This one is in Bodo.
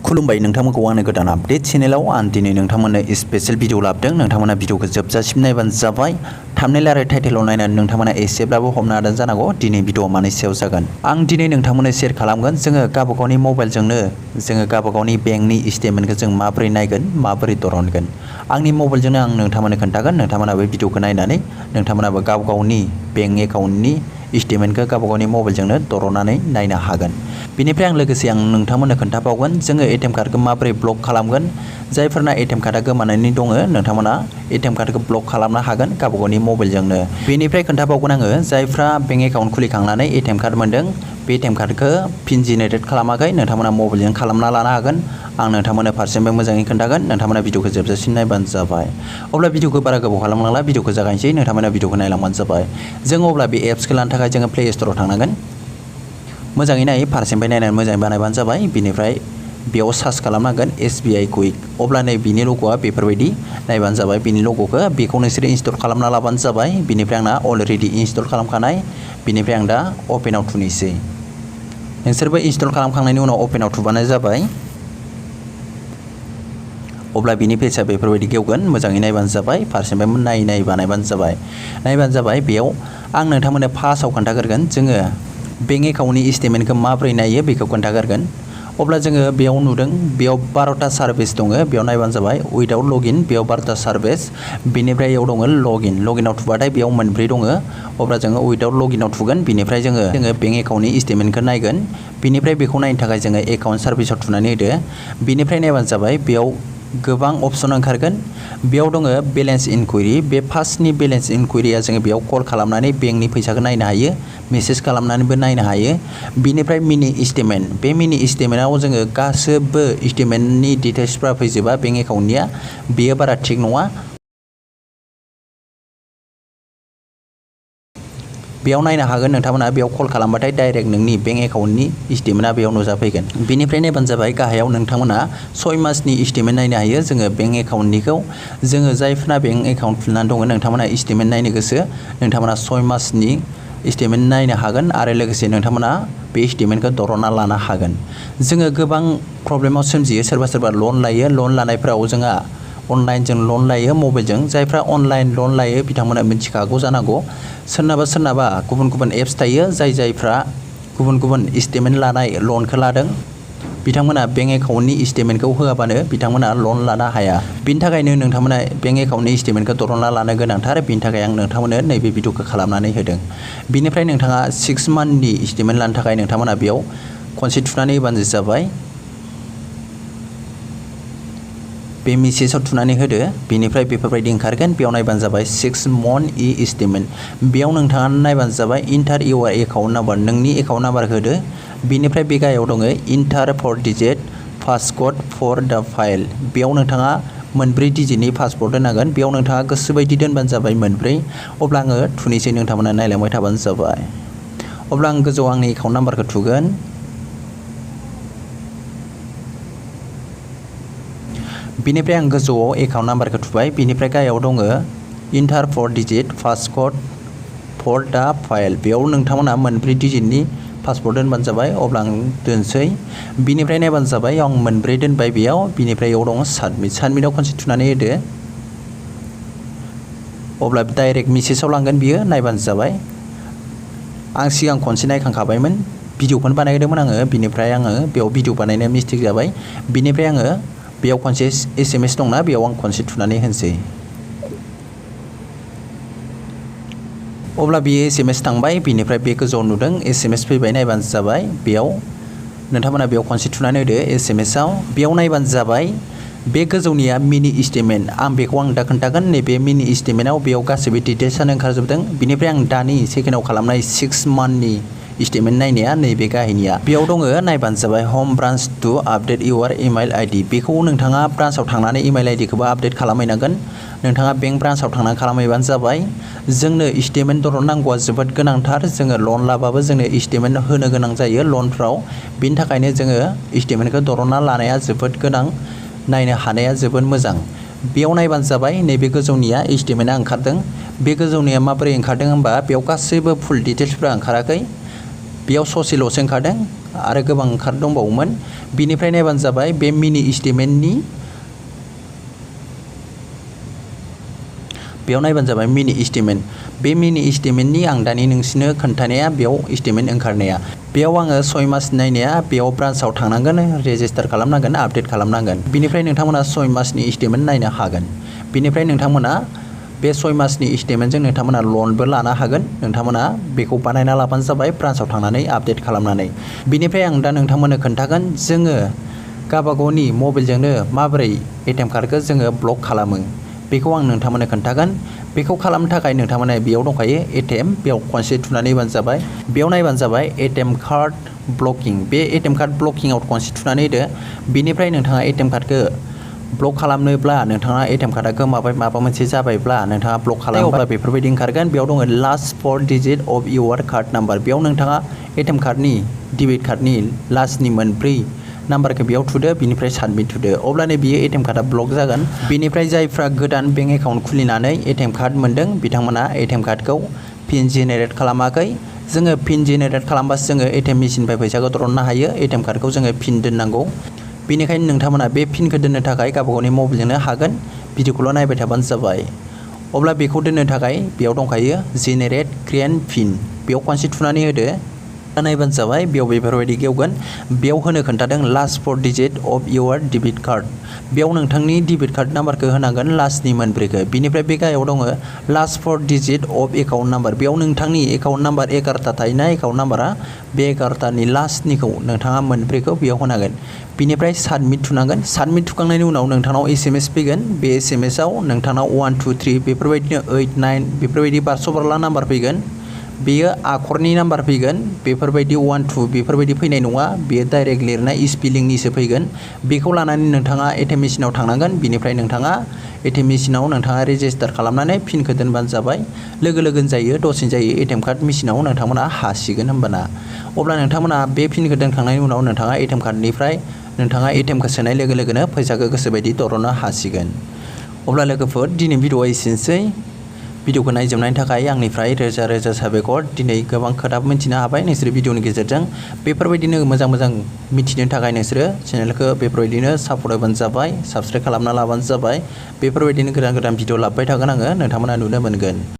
खुलुमबाय नोंथांमोनखौ आंनि गोदान आपडेट चेनेलाव आं दिनै नोंथांमोननो स्पेशल भिडिअ लाबोदों। नोंथांमोना भिडिअखौ जोबजासिम नायबानो जाबाय। थाम्बनेल आरो टाइटेलाव नायनानै नोंथांमोना एसेब्लाबो हमनो हादों जानांगौ दिनै भिडिअआ मानि सायाव जागोन। आं दिनै नोंथांमोननो शेयार खालामगोन जोङो गावबागावनि मबाइलजोंनो जोङो गावबागावनि बेंकनि स्टेटमेन्टखौ जों माबोरै नायगोन माबोरै दरनगोन। आंनि मबाइलजोंनो आं नोंथांमोननो खोन्थागोन। नोंथांमोनाबो भिडिअखौ नायनानै नोंथांमोनाबो गावगावनि बेंक एकाउन्टनि स्टेटमेन्टखौ गावबागावनि मबाइलजोंनो दरननानै नायनो हागोन। बेनिफ्राय लोगोसे आं नोंथांमोननो खोन्थाबावगोन जोङो एटिएम कार्डखौ माबोरै ब्लक खालामगोन। जायफोरना एटिएम कार्डआ गोमानानै दङ नोंथांमोना एटिएम कार्डखौ ब्लक खालामनो हागोन गावबागावनि मबाइलजोंनो। बेनिफ्राय खोन्थाबावगोन आङो जायफ्रा बेंक एकाउन्ट खुलिखांनानै एटिएम कार्ड मोनदों बे एटिएम कार्डखौ पिन जेनेरेट खालामाखै नोंथांमोना मबाइलजों खालामना लानो हागोन। आं नोंथांमोननो फारसेनिफ्राय मोजाङै खोन्थागोन। नोंथांमोना भिडिअखौ जोबजासिम नायबानो जाबाय। अब्ला भिडिअखौ बारा गोबाव खालामनांला भिडिअखौ जागायनोसै। नोंथांमोना भिडिअखौ नायलांबानो जाबाय। जों अब्ला बे एप्सखौ लानो थाखाय जोङो प्ले स्ट'राव थांनांगोन। मोजाङै नाय फारसेनिफ्राय नायनानै मोजाङै बानायबानो जाबाय। बिनिफ्राय बेयाव सार्च खालामनांगोन SBI कुइक। अब्ला नै बिनि लग'आ बेफोरबायदि नायबानो जाबाय। बिनि लग'खौ बेखौ नोंसोरो इनस्टल खालामना लाबानो जाबाय। बिनिफ्राय आंना अलरेडि इनस्टल खालामखानाय। बिनिफ्राय आं दा अपेनाव थुनोसै। नोंसोरबो इनस्टल खालामखांनायनि उनाव अपेनाव थुबानो जाबाय। अब्ला बिनि पेजआ बेफोरबायदि गेवगोन। मोजाङै नायबानो जाबाय। फारसेनिफ्राय नाय बानायबानो जाबाय। नायबानो जाबाय। बेयाव आं नोंथांमोननो फार्स्टआव खोन्थाग्रोगोन जोङो बेंक एकाउन्टनि स्टेटमेन्टखौ माबोरै नायो बेखौ खोन्थाग्रोगोन। अब्ला जोङो बेयाव नुदों बेयाव 12टा सार्भिस दङ। बेयाव नायबानो जाबाय उइदाउट लगइन बेयाव 12टा सार्भिस। बेनिफ्राय बेयाव दङ लगइनाव थुबाथाय बेयाव मोनब्रै दङ। अब्ला जोङो उइदाउट लगइनाव थुगोन। बिनिफ्राय जोङो बेंक एकाउन्टनि स्टेटमेन्टखौ नायगोन। बिनिफ्राय बेखौ नायनो थाखाय जोङो एकाउन्ट सार्भिसाव थुनानै होदो। बिनिफ्राय नायबानो जाबाय बेयाव गोबां अपसन ओंखारगोन। बेयाव दङ बेलेन्स इनकुइरि। बे फार्स्टनि बेलेन्स इनकुइरिया जोङो बेयाव कल खालामनानै बेंकनि फैसाखौ नायनो हायो। मेसेज खालामनानैबो नायनो हायो। बिनिफ्राय मिनि स्टेटमेन्ट। बे मिनि स्टेटमेन्टआव जोङो गासैबो स्टेटमेन्टनि डिटेल्सफ्रा फैजोबा बेंक एकाउन्टनिया बेयो बारा थिग नङा। बेयाव नायनो हागोन नोंथांमोना बेयाव कल खालामबाथाय डाइरेक्ट नोंनि बेंक एकाउन्टनि स्टेटमेन्टआ बेयाव नुजाफैगोन। बेनिफ्राय नायबानो जाबाय गाहायाव नोंथांमोना 6 मासनि स्टेटमेन्ट नायनो हायो जोङो बेंक एकाउन्टनिखौ। जोङो जायफोरना बेंक एकाउन्ट खुलिनानै दङ नोंथांमोना स्टेटमेन्ट नायनो गोसो नोंथांमोना 6 मासनि स्टेटमेन्ट नायनो हागोन आरो लोगोसे नोंथांमोना बे स्टेटमेन्टखौ दरनना लानो हागोन। जोङो गोबां प्रब्लेमाव सोमजियो सोरबा लन लायो। लन लानायफोराव जोंहा अनलाइनजों लन लायो मबाइलजों। जायफ्रा अनलाइन लन लायो बिथांमोना मिथिखागौ जानांगौ। सोरनाबा गुबुन एप्स थायो जायफ्रा गुबुन स्टेटमेन्ट लानाय लनखौ लादों बिथांमोना बेंक एकाउन्टनि स्टेटमेन्टखौ होआबानो बिथांमोना लन लानो हाया। बिनि थाखायनो नोंथांमोना बेंक एकाउन्टनि स्टेटमेन्टखौ दरनना लानो गोनांथार। बिनि थाखाय आं नोंथांमोननो नैबे भिडिअखौ खालामनानै होदों। बिनिफ्राय नोंथाङा 6 मान्थनि स्टेटमेन्ट लानो थाखाय नोंथांमोना बेयाव खनसे थुनानै होबानो जाबाय। बे मेसेजाव थुनानै होदो। बेनिफ्राय बेफोरबायदि ओंखारगोन। बेयाव नायबानो जाबाय 6 मन्थ स्टेटमेन्ट। बेयाव नोंथाङा नायबानो जाबाय इन्टार इउआर एकाउन्ट नाम्बार नोंनि एकाउन्ट नाम्बारखौ होदो। बेनिफ्राय बे गाहायाव दङ inter 4 digit password for the file. बेयाव नोंथाङा मोनब्रै डिजिटनि पासवर्ड होनांगोन। बेयाव नोंथाङा गोसोबायदि दोनबानो जाबाय मोनब्रै। अब्ला आङो थुनोसै नोंथांमोना नायलांबाय थाबानो जाबाय। अब्ला आं गोजौआव आंनि एकाउन्ट नाम्बारखौ थुगोन। बिनिफ्राय आं गोजौआव एकाउन्ट नाम्बारखौ थुबाय। बिनिफ्राय गाहायाव दङ inter 4 digit password for the file. बेयाव नोंथांमोना मोनब्रै डिजिटनि पासवर्ड दोनबानो जाबाय। अब्ला आं दोनसै। बिनिफ्राय नायबानो जाबाय आं मोनब्रै दोनबाय बेयाव। बिनिफ्राय बेयाव दङ साबमिटआव खनसे थुनानै होदो। अब्ला डाइरेक्ट मेसेजाव लांगोन बियो नायबानो जाबाय। आं सिगां खनसे नायखांखाबायमोन भिडिअखौनो बानायदोंमोन आङो। बिनिफ्राय आङो बेयाव भिडिअ बानायनाया मिस्टेक जाबाय। बिनिफ्राय आङो बेयाव खनसे SMS दंना बेयाव आं खनसे थुनानै होनोसै। अब्ला बेयो SMS थांबाय। बिनिफ्राय बे गोजौआव नुदों SMS फैबाय नायबानो जाबाय। बेयाव नोंथांमोना बेयाव खनसे थुनानै होदो SMSआव। बेयाव नायबानो जाबाय बे गोजौनिया मिनि स्टेटमेन्ट। आं बेखौ दा खोन्थागोन। नैबे मिनि स्टेटमेन्टआव बेयाव गासैबो डिटेल्सआनो ओंखारजोबदों। बिनिफ्राय आं दानि सेकेन्डआव खालामनाय 6 मान्थनि स्टेटमेन्ट नायनाया नैबे गाहायनिया। बेयाव दङ नायबानो जाबाय हम branch to update your email ID. बेखौ नोंथाङा ब्रान्चआव थांनानै इमेल आइडिखौबो आपडेट खालामहैनांगोन। नोंथाङा बेंक ब्रान्चआव थांनानै खालामहैबानो जाबाय। जोंनो स्टेटमेन्ट दरननांगौआ जोबोद गोनांथार। जोङो लन लाबाबो जोंनो स्टेटमेन्ट होनो गोनां जायो लनफ्राव। बिनि थाखायनो जोङो स्टेटमेन्टखौ दरनना लानाया जोबोद गोनां। नायनो हानाया जोबोद मोजां। बेयाव नायबानो जाबाय नैबे गोजौनिया स्टेटमेन्टआ ओंखारदों। बे गोजौनिया माबोरै ओंखारदों होनबा बेयाव गासैबो फुल डिटेल्सफ्रा ओंखाराखै। बेयाव ससेल'सो ओंखारदों। आरो गोबां दंबावोमोन बिनिफ्राय नायबानो जाबाय बे मिनि स्टेटमेन्टनि बेयाव नायबानो जाबाय मिनि स्टेटमेन्ट बे मिनि स्टेटमेन्टनि आं दानि नोंसिनो खोन्थानाया बेयाव स्टेटमेन्ट ओंखारनाया बेयाव आङो 6 मास नायनाया बेयाव ब्रान्चआव थांनांगोन रेजिस्टार खालामनांगोन आपडेट खालामनांगोन बिनिफ्राय नोंथांमोना 6 मासनि स्टेटमेन्ट नायनो हागोन बिनिफ्राय नोंथांमोना बे 6 मासनि स्टेटमेन्टजों नोंथांमोना लनबो लानो हागोन नोंथांमोना बेखौ बानायना लाबानो जाबाय ब्रान्चआव थांनानै आपडेट खालामनानै बिनिफ्राय आं दा नोंथांमोननो खोन्थागोन जोङो गावबागावनि मबाइलजोंनो माबोरै एटिएम कार्डखौ जोङो ब्लक खालामो बेखौ आं नोंथांमोननो खोन्थागोन बेखौ खालामनो थाखाय नोंथांमोना बेयाव दंखायो एटिएम बेयाव खनसे थुनानै नायबानो जाबाय बेयाव नायबानो जाबाय एटिएम कार्ड ब्लकिं बे एटिएम कार्ड ब्लकिंआव खनसे थुनानै होदो बिनिफ्राय नोंथाङा एटिएम कार्डखौ ब्लक खालामनोब्ला नोंथाङा एटिएम कार्डआ गोमाबाय माबा मोनसे जाबायब्ला नोंथाङा ब्लक खालामोब्ला बेफोरबायदि ओंखारगोन बेयाव दङ last 4 digit of your card number बेयाव नोंथाङा एटिएम कार्डनि डेबिट कार्डनि लास्टनि मोनब्रै नाम्बारखौ बेयाव थुदो बिनिफ्राय साबमिट थुदो अब्लानो बियो एटिएम कार्डआ ब्लक जागोन बिनिफ्राय जायफ्रा गोदान बेंक एकाउन्ट खुलिनानै एटिएम कार्ड मोन्दों बिथांमोना एटिएम कार्डखौ पिन जेनेरेट खालामाखै जोङो पिन जेनेरेट खालामबासो जोङो एटिएम मेसिननिफ्राय फैसाखौ दिहुननो हायो एटिएम कार्डखौ जोङो पिन दोननांगौ बेनिखायनो नोंथांमोना बे पिनखौ दोननो थाखाय गावबागावनि मबाइलजोंनो हागोन भिडिअखौल' नायबाय थाबानो जाबाय अब्ला बेखौ दोननो थाखाय बेयाव दंखायो जेनेरेट क्रिएट पिन बेयाव खनसे थुनानै होदो नायबानो जाबाय बेयाव बेफोरबायदि गेवगोन बेयाव होनो खोन्थादों last 4 digit of your debit card बेयाव नोंथांनि डेबिट कार्ड नाम्बारखौ होनांगोन लास्टनि मोनब्रैखौ बिनिफ्राय बे गाहायाव दङ last 4 digit of account number बेयाव नोंथांनि एकाउन्ट नाम्बार 11टा थायोना एकाउन्ट नाम्बारा बे 11टानि लास्टनिखौ नोंथाङा मोनब्रैखौ बेयाव होनांगोन बिनिफ्राय साबमिट थुनांगोन साबमिट थुखांनायनि उनाव नोंथांनाव SMS फैगोन बे SMSआव नोंथांनाव 1 2 3 बेफोरबायदिनो 8 9 बेफोरबायदि बारस'बारला नाम्बार फैगोन बेयो आखरनि नाम्बार फैगोन बेफोरबायदि 1 2 बेफोरबायदि फैनाय नङा बेयो डाइरेक्ट लिरनाय स्पेलिंनिसो फैगोन बेखौ लानानै नोंथाङा एटिएम मेसिनाव थांनांगोन बिनिफ्राय नोंथाङा एटिएम मेसिनाव नोंथाङा रेजिस्टार खालामनानै पिनखौ दोनबानो जाबाय लोगो लोगोनो जायो दसेनो जायो एटिएम कार्ड मेसिनाव नोंथांमोना हासिगोन होमबाना अब्ला नोंथांमोना बे पिनखौ दोनखांनायनि उनाव नोंथाङा एटिएम कार्डनिफ्राय नोंथाङा एटिएमखौ सोनाय लोगो लोगोनो फैसाखौ गोसोबायदि दरननो हासिगोन अब्ला लोगोफोर दिनै भिडिअआ एसेनोसै भिडिअखौ नायजोबनायनि थाखाय आंनिफ्राय रोजा रोजा साबायखर दिनै गोबां खोथा मिथिनो हाबाय नोंसोरो भिडिअनि गेजेरजों बेफोरबायदिनो मोजां मोजां मिथिनो थाखाय नोंसोरो चेनेलखौ बेफोरबायदिनो सापर्ट होबानो जाबाय साबस्क्राइब खालामना लाबानो जाबाय बेफोरबायदिनो गोदान गोदान भिडिअ लाबोबाय थागोन आङो नोंथांमोना नुनो मोनगोन।